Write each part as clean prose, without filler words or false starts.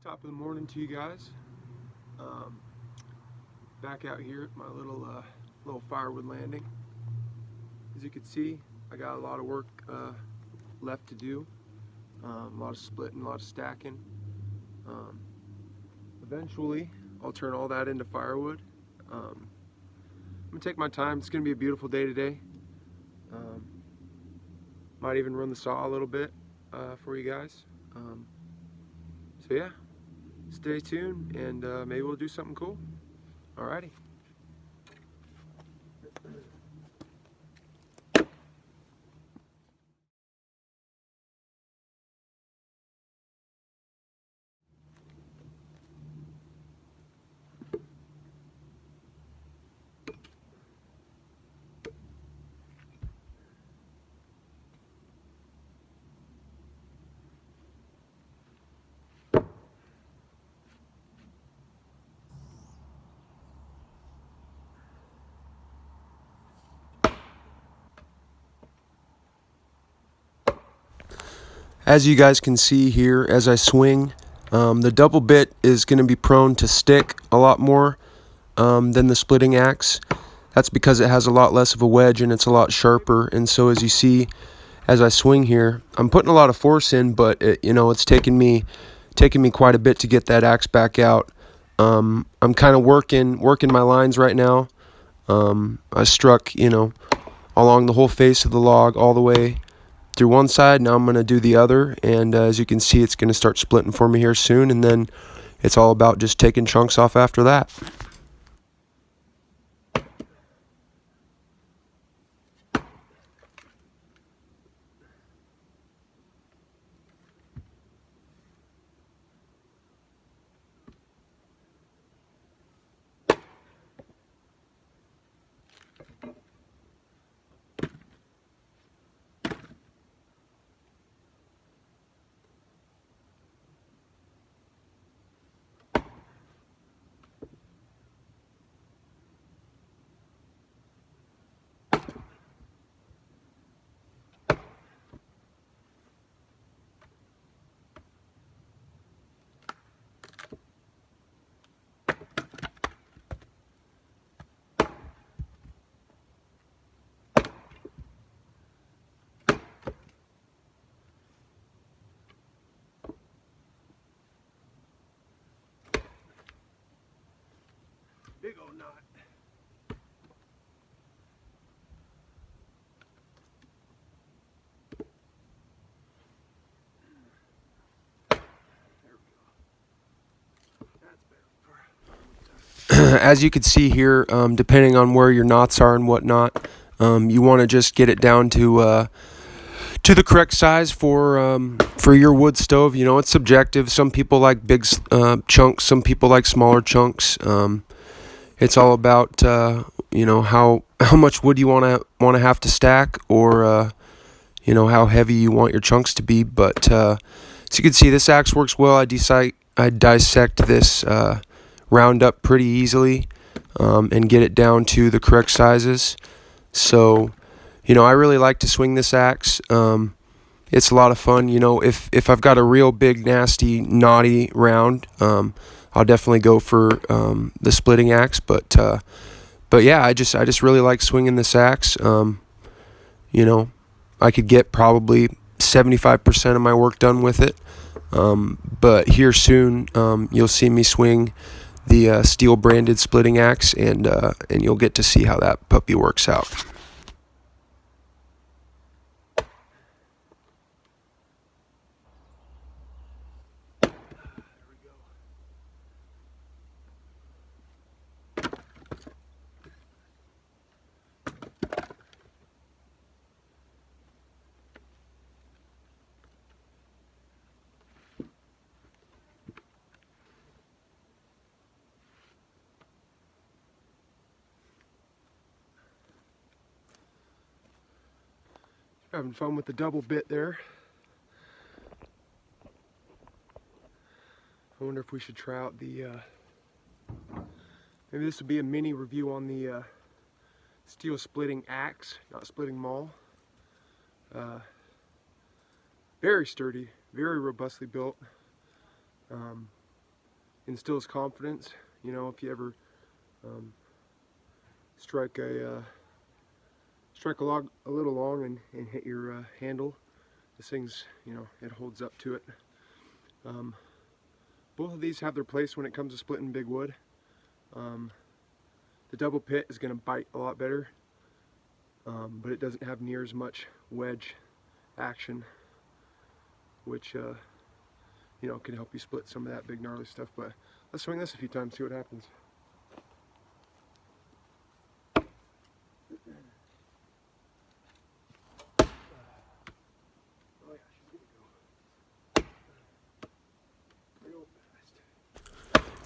Top of the morning to you guys. Um, Back out here at my little firewood landing. As you can see, I got a lot of work left to do. A lot of splitting, a lot of stacking. Um, Eventually, I'll turn all that into firewood. I'm gonna take my time. It's gonna be a beautiful day today. Um, might even run the saw a little bit for you guys. So yeah, stay tuned and maybe we'll do something cool. Alrighty. As you guys can see here, as I swing, the double bit is going to be prone to stick a lot more than the splitting axe. That's because it has a lot less of a wedge and it's a lot sharper. And so as you see, as I swing here, I'm putting a lot of force in, but it's taking me quite a bit to get that axe back out. I'm kind of working my lines right now. I struck, along the whole face of the log all the way through one side. Now I'm going to do the other, and as you can see, it's going to start splitting for me here soon, and then it's all about just taking chunks off after that. Big old knot. As you can see here, depending on where your knots are and whatnot, you want to just get it down to the correct size for your wood stove. It's subjective. Some people like big chunks. Some people like smaller chunks. It's all about how much wood you want to have to stack, or how heavy you want your chunks to be. But as you can see, this axe works well. I dissect this round up pretty easily and get it down to the correct sizes. So I really like to swing this axe. It's a lot of fun. If I've got a real big, nasty, knotty round, I'll definitely go for the splitting axe. But yeah, I just really like swinging this axe. I could get probably 75% of my work done with it. But here soon, you'll see me swing the Stihl branded splitting axe, and you'll get to see how that puppy works out. Having fun with the double bit there. I wonder if we should try out the maybe this would be a mini review on the Stihl splitting axe, not splitting maul. Very sturdy, very robustly built. instills confidence. You know, if you ever strike a log a little long and hit your handle, this thing's, you know, it holds up to it. Both of these have their place when it comes to splitting big wood. The double pit is going to bite a lot better, but it doesn't have near as much wedge action, which you know, can help you split some of that big gnarly stuff. But let's swing this a few times, see what happens.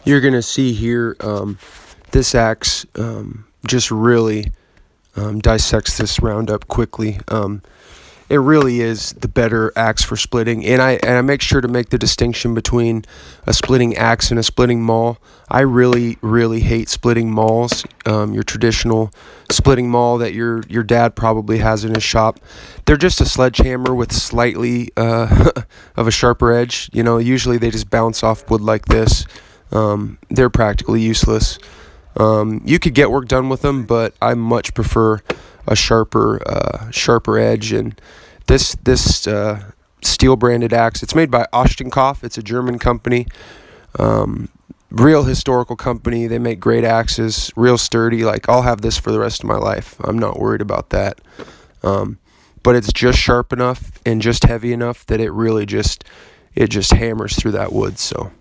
You're gonna see here, this axe just really dissects this round up quickly. It really is the better axe for splitting, and I make sure to make the distinction between a splitting axe and a splitting maul. I really hate splitting mauls. Your traditional splitting maul that your dad probably has in his shop. They're just a sledgehammer with slightly of a sharper edge. You know, usually they just bounce off wood like this. They're practically useless. You could get work done with them, but I much prefer a sharper edge. And this Stihl branded axe, it's made by Ostenkopf. It's a German company, real historical company. They make great axes, real sturdy. Like, I'll have this for the rest of my life. I'm not worried about that. But it's just sharp enough and just heavy enough that it really just hammers through that wood. So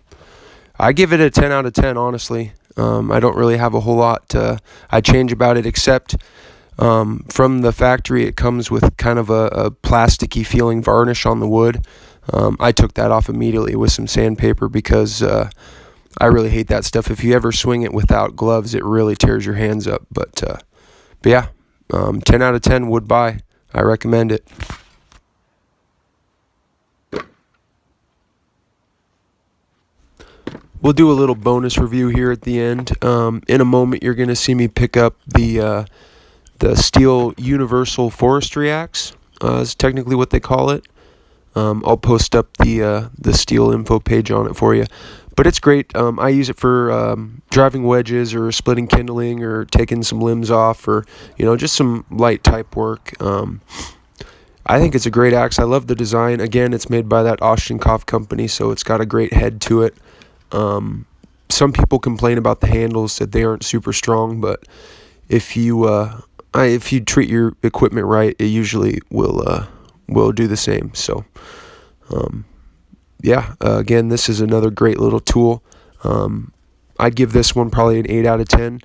I give it a 10 out of 10, honestly. I don't really have a whole lot I'd change about it, except from the factory it comes with kind of a plasticky feeling varnish on the wood. I took that off immediately with some sandpaper because I really hate that stuff. If you ever swing it without gloves, it really tears your hands up. But yeah, 10 out of 10 would buy. I recommend it. We'll do a little bonus review here at the end. In a moment, you're going to see me pick up the Stihl Universal Forestry Axe. Is technically what they call it. I'll post up the Stihl info page on it for you. But it's great. I use it for driving wedges or splitting kindling or taking some limbs off, or, you know, just some light type work. I think it's a great axe. I love the design. Again, it's made by that Ostenkopf company, so it's got a great head to it. Some people complain about the handles, that they aren't super strong, but if you treat your equipment right, it usually will do the same. So yeah, again, this is another great little tool. I'd give this one probably an 8 out of 10.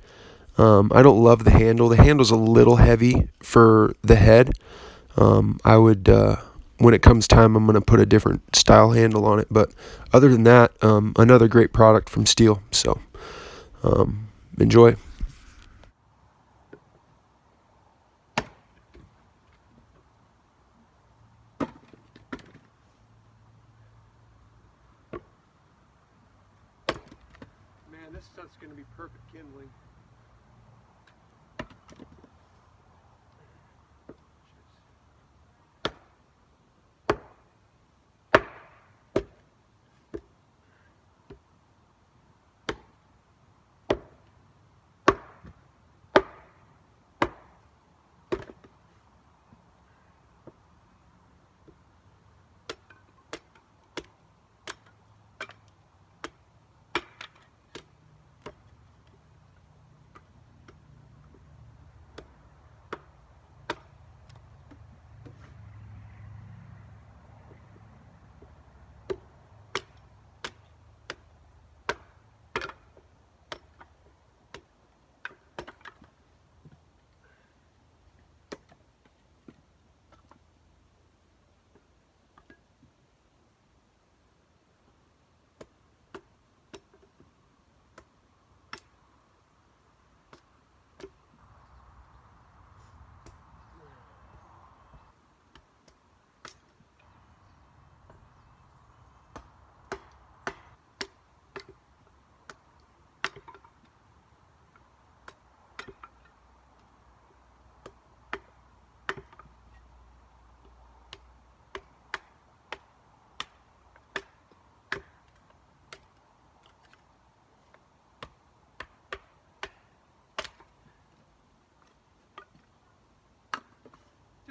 I don't love the handle. The handle's a little heavy for the head. I would, when it comes time, I'm going to put a different style handle on it. But other than that, another great product from Stihl. So enjoy. Man, this stuff's going to be perfect kindling.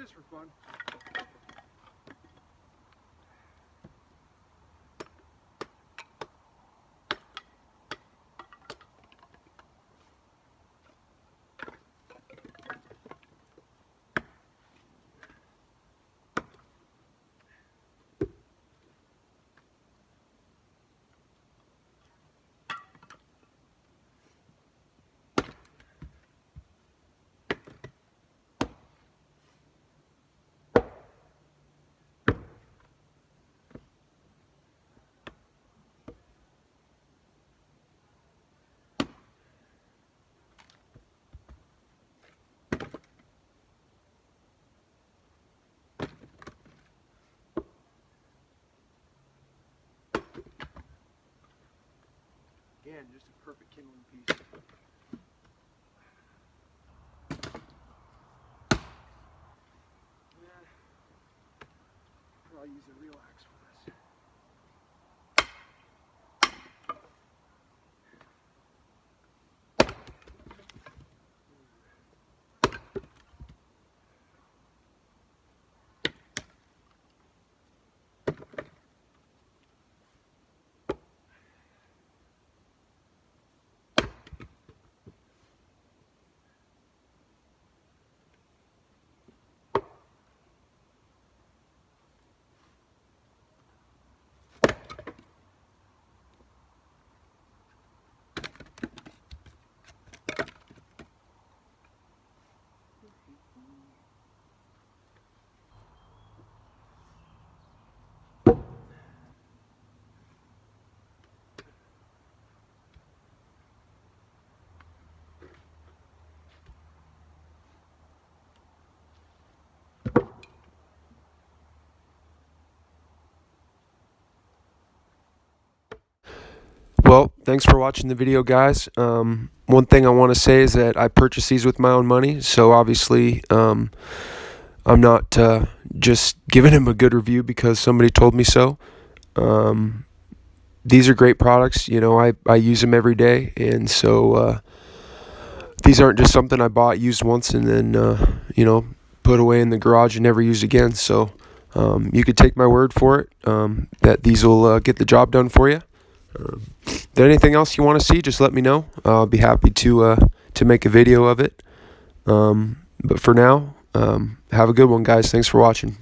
just for fun. Again, just a perfect kindling piece. I'll use a relax for this. Well, thanks for watching the video, guys. One thing I want to say is that I purchased these with my own money, so obviously I'm not just giving him a good review because somebody told me so. These are great products. You know, I use them every day, and so these aren't just something I bought, used once, and then put away in the garage and never used again. So you could take my word for it that these will get the job done for you. If there's anything else you want to see, just let me know. I'll be happy to make a video of it. But for now, have a good one, guys. Thanks for watching.